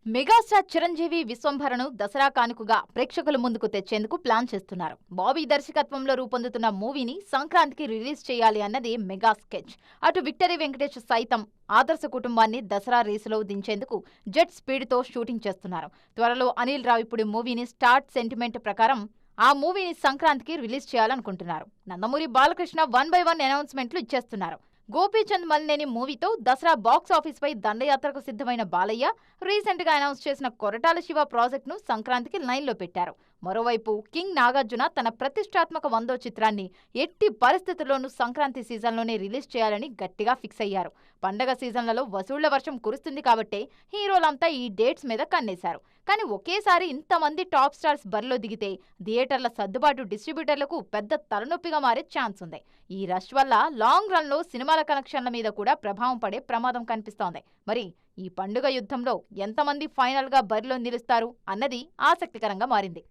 Megastar Chiranjeevi విశ్వంభరను Dasara కానుకగా ప్రేక్షకుల ముందుకు తెచ్చేందుకు ప్లాన్ చేస్తున్నారు. బాబీ దర్శకత్వంలో రూపొందుతున్న మూవీని సంక్రాంతికి రిలీజ్ చేయాలి అన్నది మెగా స్కెచ్. అటు విక్టరీ వెంకటేష్ సైతం ఆదర్శ కుటుంబాన్ని దసరా రేసులో దించేందుకు జెట్ స్పీడ్తో షూటింగ్ చేస్తున్నారు. త్వరలో అనిల్ రావిపూడి మూవీని స్టార్ట్ సెంటిమెంట్ ప్రకారం ఆ మూవీని సంక్రాంతికి రిలీజ్ చేయాలనుకుంటున్నారు. నందమూరి బాలకృష్ణ 1 by 1 అనౌన్స్మెంట్లు ఇచ్చేస్తున్నారు. గోపీచంద్ మలినేని మూవీతో దసరా బాక్స్ ఆఫీస్ పై దండయాత్రకు సిద్ధమైన బాలయ్య రీసెంట్ గా అనౌన్స్ చేసిన కొరటాల శివ ప్రాజెక్ట్ ను సంక్రాంతికి లైన్లో పెట్టారు. మరోవైపు కింగ్ నాగార్జున తన ప్రతిష్టాత్మక 100వ చిత్రాన్ని ఎట్టి పరిస్థితుల్లోనూ సంక్రాంతి సీజన్లోనే రిలీజ్ చేయాలని గట్టిగా ఫిక్స్ అయ్యారు. పండగ సీజన్లలో వసూళ్ల వర్షం కురుస్తుంది కాబట్టే హీరోలంతా ఈ డేట్స్ మీద కన్నేశారు. కానీ ఒకేసారి ఇంతమంది టాప్ స్టార్స్ బరిలో దిగితే థియేటర్ల సర్దుబాటు డిస్ట్రిబ్యూటర్లకు పెద్ద తలనొప్పిగా మారే ఛాన్స్ ఉంది. ఈ రష్ వల్ల లాంగ్ రన్ లో సినిమాల కలెక్షన్ల మీద కూడా ప్రభావం పడే ప్రమాదం కనిపిస్తోంది. మరి ఈ పండుగ యుద్ధంలో ఎంతమంది ఫైనల్ గా బరిలో నిలుస్తారు అన్నది ఆసక్తికరంగా మారింది.